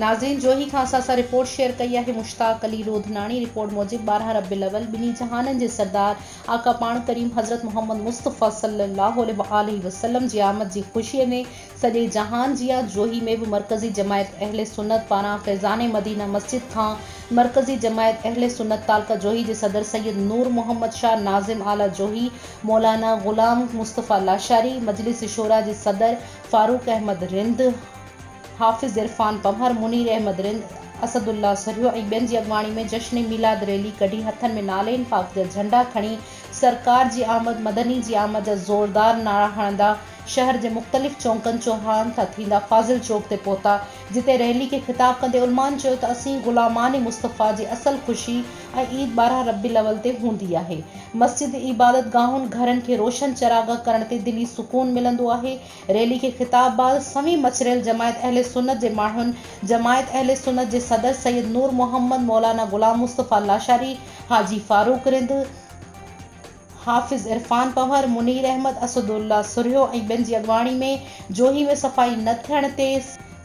नाज़रीन जोही खां असां रिपोर्ट शेयर कई है मुश्ताक अली रोधनानी। रिपोर्ट मूजिब 12 रबीउल अव्वल बिनी जहानन जे सरदार आका पाण करीम हज़रत मोहम्मद मुस्तफ़ा सल्लल्लाहु अलैहि वसल्लम जी आमद जी ख़ुशी में सॼे जहान जी जोही में भी मरकज़ी जमायत अहले सुन्नत पारां फैज़ान मदीना मस्जिद खां मरकज़ी जमायत अहले सुन्नत तालका जोही जे सदर सैयद नूर मोहम्मद शाह नाज़िम आला जोही, मौलाना गुलाम मुस्तफ़ा लाशारी, मजलिस शोरा जे सदर फारूक अहमद रिंद, हाफिज़ इरफान पंवर, मुनीर अहमद रिंद, असदुल्ला सरियो ऐं ॿियनि जी अॻवानी में जश्न मिलाद रैली कढी हथनि में नालेन पाक जा झंडा खणी सरकार जी आमद मदनी जी आमद जा ज़ोरदार नारा हणंदा शहर जे मुख़्तलिफ़ चौंकनि चौहान था थींदा फाज़िल चौक ते पहुता, जिते रैली के ख़िताब कंदे उलमान चयो त असीं ग़ुलामान मुस्तफ़ा जी असल ख़ुशी ऐं ईद 12 रबीउल अव्वल ते हूंदी आहे। मस्जिद इबादत गाहुनि घरनि खे रोशन चरागा करण ते दिली सुकून मिलंदो आहे। रैली के ख़िताब बाद समी मचरियल जमायत अहले सुन्नत जे माण्हुनि जमायत अहले सुन्नत जे सदर सैयद नूर मोहम्मद, मौलाना गुलाम मुस्तफ़ा लाशारी, हाजी फारूक रिंद, हाफिज़ इरफान पंवर, मुनीर अहमद, असदुल्ला सुरियो ऐं ॿियनि जी अॻवानी में जोही में सफ़ाई न थियण ते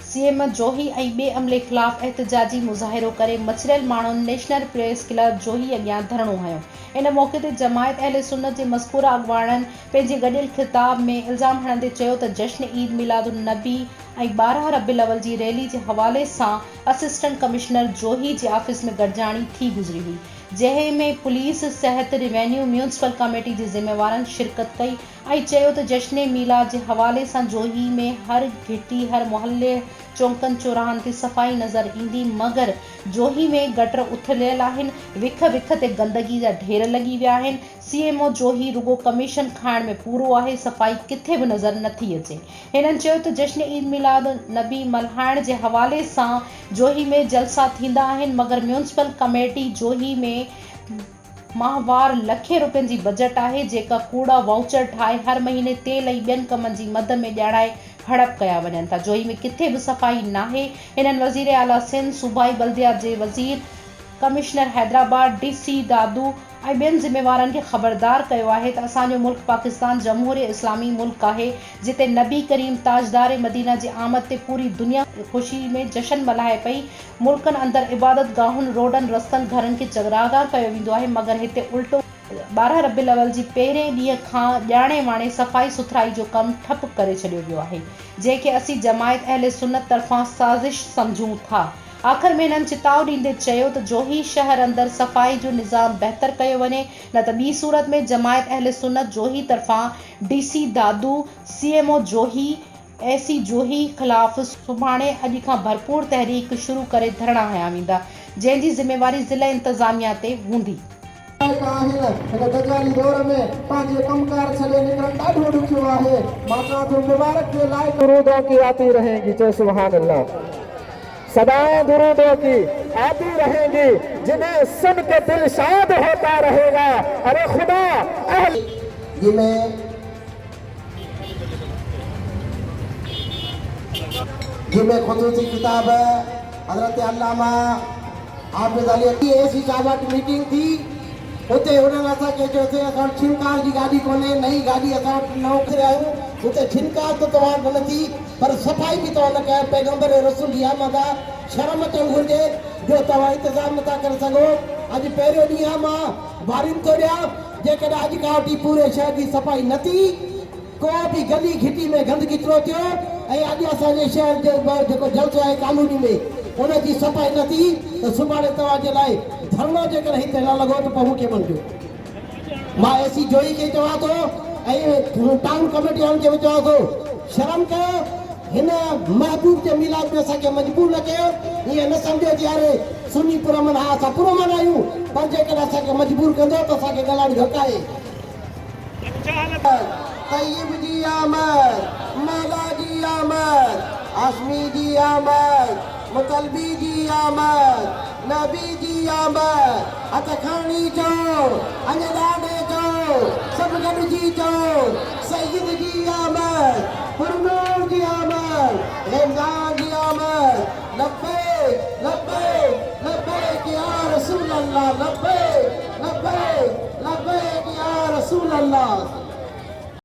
सीएम जोही ऐं ॿिए अमले ख़िलाफ़ एहतजाजी मुज़ाहिरो करे मचरियल माण्हुनि नेशनल प्रेस क्लब जोही अॻियां धरणो हयो। इन मौक़े ते जमायत अहले सुन्नत जे मज़कूरा अॻवाननि पंहिंजे गॾियल ख़िताब में इल्ज़ाम हणंदे चयो त जश्न ईद मिलादुन नबी ऐं 12 रबीउल अव्वल जी रैली जे हवाले सां असिस्टेंट कमिश्नर जोही जे ऑफिस में गॾिजाणी थी गुज़री हुई, जंहिं में पुलिस, सिहत, रेवेन्यू, म्यूनिसिपल कमेटी जे ज़िम्मेवारनि शिरकत कई ऐं चयो त जश्न मीलाद जे हवाले सां जोही में हर घिटी हर मुहल्ले चौंकनि चौराहनि ते सफ़ाई नज़र ईंदी, मगर जोही में गटर उथलियल आहिनि, विख विख ते गंदगी जा ढेर लॻी विया आहिनि। सीएमओ जोही रुगो कमीशन खाइण में पूरो आहे, सफ़ाई किथे बि नज़र नथी अचे। हिननि चयो त जश्न ईद मिलाद नबी मल्हाइण जे हवाले सां जोही में जलसा थींदा आहिनि, मगर म्यूनिसिपल कमेटी जोही में माहवार लखे रुपयनि जी बजट आहे, जेका कूड़ा वाउचर ठाहे हर महीने तेल ऐं ॿियनि कमनि जी मद में ॼाणाए हड़प कया वञनि था। जोही में किथे बि सफ़ाई नाहे। हिननि वज़ीर आला सिंध, सूबाई बल्दियात जे वज़ीर, कमिश्नर हैदराबाद, डीसी दादू ऐं ॿियनि ज़िम्मेवारनि खे ख़बरदार कयो आहे त असांजो मुल्क पाकिस्तान जमहूरिया इस्लामी मुल्क आहे, जिते नबी करीम ताजदार मदीना जी आमद ते पूरी दुनिया ख़ुशी में जश्न मल्हाए पई। मुल्कनि अंदरि इबादत गाहुनि, रोडनि, रस्तनि, घरनि खे चरागा कयो वेंदो आहे, मगर हिते उल्टो 12 रबीउल अव्वल जी पहिरें ॾींहं खां ॼाणे वाणे सफ़ाई सुथराई जो कमु ठप करे छॾियो वियो आहे, जंहिंखे असीं जमायत अहले सुन्नत तरफ़ां साज़िश सम्झूं था। आख़िर में हिननि चिताव ॾींदे चयो त जोही शहर अंदरि सफ़ाई जो निज़ाम बहितर कयो वञे, न त ॿी सूरत में जमायत अहले सुन्नत जोही तरफ़ां डीसी दादू, सीएमओ जोही, एसी जोही ख़िलाफ़ सुभाणे अॼु खां भरपूर तहरीक शुरू करे धरणा हया वेंदा, जंहिंजी ज़िम्मेवारी ज़िला इंतज़ामिया ते हूंदी। दजाली दौर में पंहिंजे कमकार छॾे निकिरण ॾाढो ॾुखियो आहे। मां चवां थो मुबारक जे लाइ दुरूदों की आती रहेंगी, चो सुभान अल्लाह। सदाएं दुरूदों की आती रहेंगी, जिन्हें सुन के दिल शाद होता रहेगा। अरे खुदा जिनमें खुसूसी किताब है हजरत अल्लामा हाफिज़ अली की ऐसी साहब मीटिंग थी, उते उन्हनि असांखे चयोसीं असां छिनकार जी गाॾी कोन्हे, नई गाॾी असां वटि न उखिरे आहियूं, उते छिनकार त तव्हां न थी पर सफ़ाई बि तव्हां न कयो। पैगंबर रसूल जी आमद आहे, शर्म अचणु घुरिजे जो तव्हां इंतज़ाम नथा करे सघो। अॼु पहिरियों ॾींहुं आहे, मां वारियूं थो ॾियां, जेकॾहिं अॼु खां वठी पूरे शहर जी सफ़ाई न थी, को बि गली घिटी में गंदगी थो थियो ऐं अॼु असांजे शहर जो जेको जलसो आहे कानूनी में उनजी सफ़ाई न थी त सुभाणे तव्हांजे लाइ धरणो जेकर हिते न लॻो त पोइ मूंखे वञिजो। मां एसी जोई खे चवां थो ऐं टाउन कमेटी वारनि खे बि चवां थो, शर्म कयो, हिन महबूब जे मिलाद में असांखे मजबूर न कयो। ईअं न सम्झो त यार सुन्नी पुरमन हा असां पुरमन आहियूं, पर जेकर असांखे मजबूर कंदो त असांखे ॻाल्हाइण घटि आहे। तय्यब जी आमद, मौला जी आमद, हाशमी जी आमद, मुतलबी जी आमद, नबी जी आमद, हथ खणी चओ, अञा ॾाढे चओ, सभु गॾिजी चओ, सईद जी आमद, पुरनूर जी आमद, रमज़ान जी आमद, लब्बैक लब्बैक लब्बैक या रसूल अल्लाह, लब्बैक लब्बैक लब्बैक या रसूल अल्लाह।